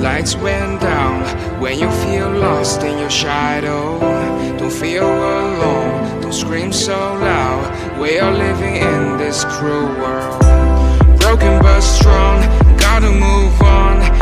Lights went down when you feel lost in your shadow. Don't feel alone, don't scream so loud. We are living in this cruel world. Broken but strong, gotta move on.